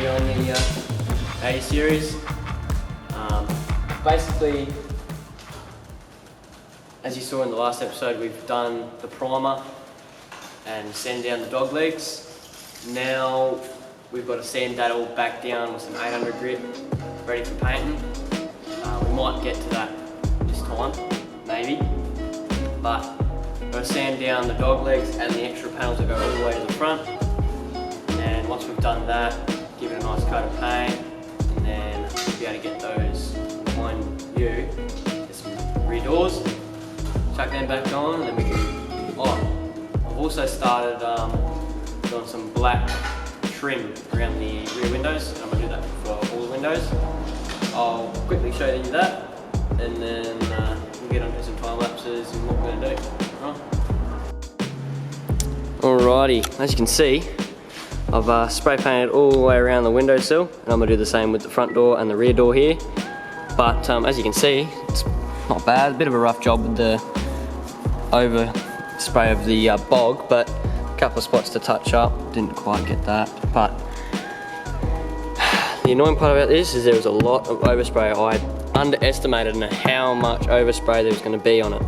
here on the A series. Basically, as you saw in the last episode, we've done the primer and sand down the dog legs. Now we've got to sand that all back down with some 800 grit ready for painting. We might get to that this time, maybe, but we're going to sand down the dog legs and the extra panels that go all the way to the front. And once we've done that, give it a nice coat of paint, and then we'll be able to get those behind you. Get some rear doors, chuck them back on, and then we can. Oh, I've also started doing some black trim around the rear windows, and I'm going to do that for all the windows. I'll quickly show you that, and then we'll get onto some time lapses and what we're going to do. Alrighty, as you can see, I've spray painted all the way around the windowsill, and I'm going to do the same with the front door and the rear door here. But as you can see, it's not bad. A bit of a rough job with the over spray of the bog, but a couple of spots to touch up. Didn't quite get that. But the annoying part about this is there was a lot of overspray. I underestimated how much overspray there was going to be on it,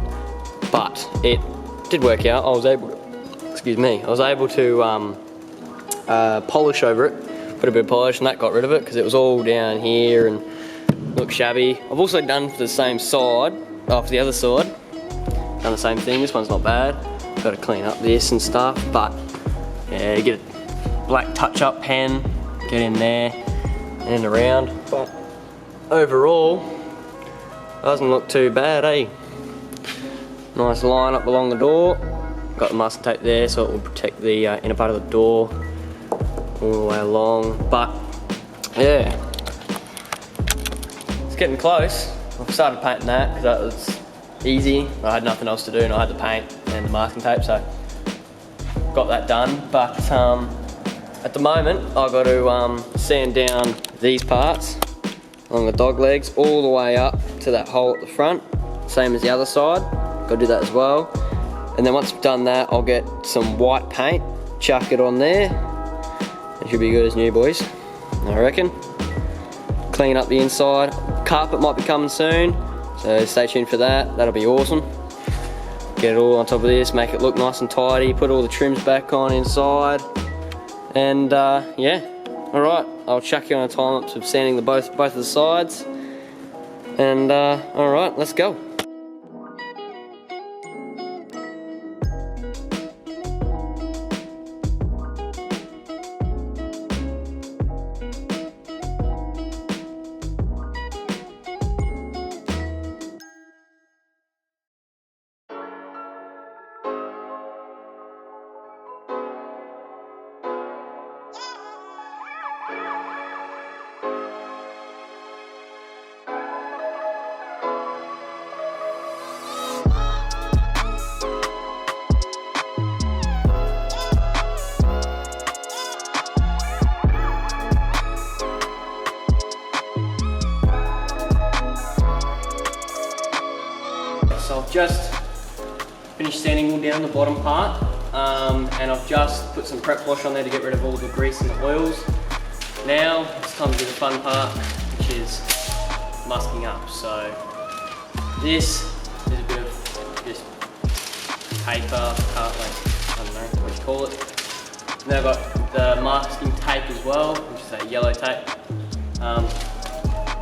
but it did work out. I was able to, polish over it, put a bit of polish, and that got rid of it because it was all down here and looked shabby. I've also done for the same side, for the other side, done the same thing. This one's not bad. Got to clean up this and stuff, but yeah, get a black touch-up pen, get in there and around. But overall, doesn't look too bad, eh? Nice line up along the door. Got the masking tape there so it will protect the inner part of the door all the way along. But yeah, it's getting close. I've started painting that because that was easy. I had nothing else to do, and I had the paint and the masking tape, so got that done. But at the moment, I've got to sand down these parts along the dog legs all the way up to that hole at the front, same as the other side. Got to do that as well. And then once I've done that, I'll get some white paint, chuck it on there. It should be good as new, boys, I reckon. Clean up the inside. Carpet might be coming soon, so stay tuned for that. That'll be awesome. Get it all on top of this, make it look nice and tidy, put all the trims back on inside. And yeah, alright, I'll chuck you on a time lapse of sanding both of the sides. And alright, let's go. So I've just finished sanding all down the bottom part, and I've just put some prep wash on there to get rid of all the grease and the oils. Now it's time to do the fun part, which is masking up. So this is a bit of just paper, like, I don't know what you call it. Now I've got the masking tape as well, which is that yellow tape.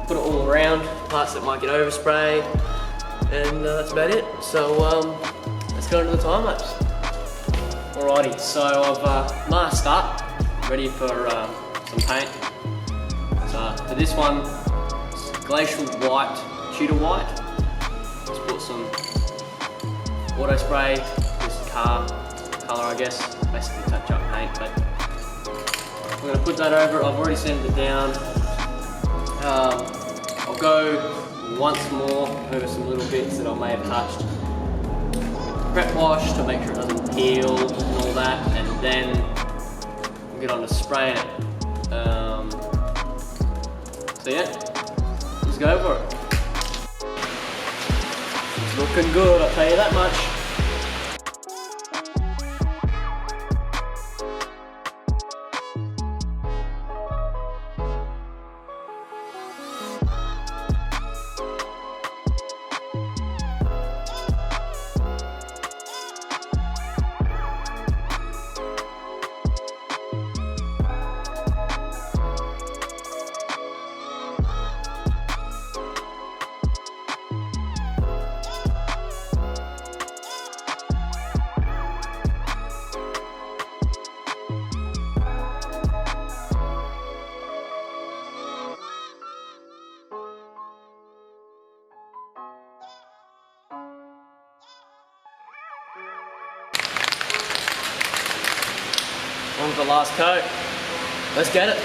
Put it all around parts that might get overspray. And that's about it. So let's go into the time lapse. Alrighty, so I've masked up, ready for some paint. So for this one, it's glacial white, tudor white. Just put some auto spray, this car colour, I guess, basically touch up paint. But I'm going to put that over. I've already sanded it down. I'll go once more over some little bits that I may have touched. Prep wash to make sure it doesn't peel and all that, and then we'll get on to spraying it. So yeah, let's go for it. It's looking good, I'll tell you that much. On to the last coat. Let's get it.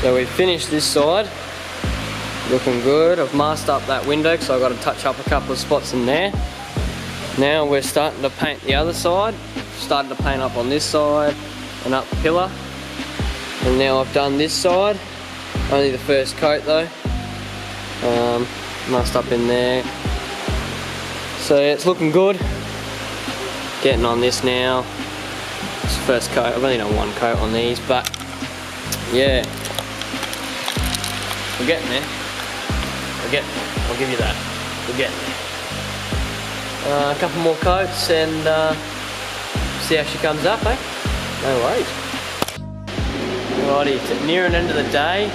So we finished this side, looking good. I've masked up that window because I've got to touch up a couple of spots in there. Now we're starting to paint the other side. Started to paint up on this side and up the pillar. And now I've done this side, only the first coat though. Masked up in there. So it's looking good. Getting on this now. It's the first coat. I've only done one coat on these, but yeah. We're getting there. I'll give you that. We're getting there. A couple more coats and see how she comes up, eh? No worries. Alrighty, it's near an end of the day.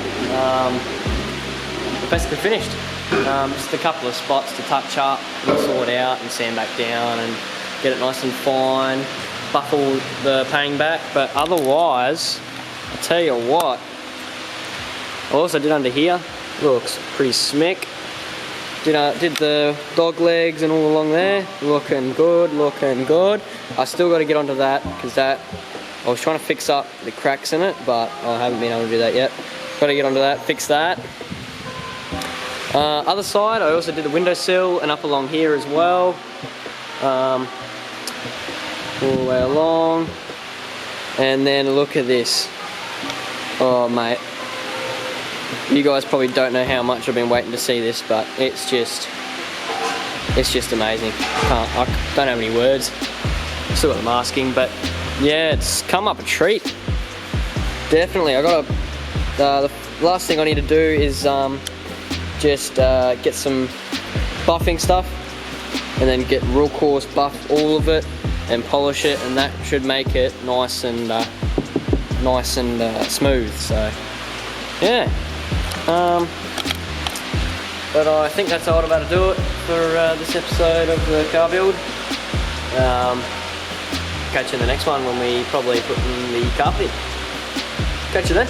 We're basically finished. Just a couple of spots to touch up and sort out and sand back down and get it nice and fine. Buckle the painting back, but otherwise, I tell you what, I also did under here, looks pretty smick. Did the dog legs and all along there, looking good, looking good. I still got to get onto that because I was trying to fix up the cracks in it, but I haven't been able to do that yet. Got to get onto that, fix that. Other side, I also did the windowsill and up along here as well. All the way along. And then look at this. Oh mate. You guys probably don't know how much I've been waiting to see this, but it's just amazing. I don't have any words. Still what I'm asking, but yeah, it's come up a treat. Definitely. I got the last thing I need to do is just get some buffing stuff, and then get real coarse buff all of it and polish it, and that should make it nice and smooth. So yeah. But I think that's all about to do it for this episode of the car build. Catch you in the next one when we probably put in the carpet in. Catch you then.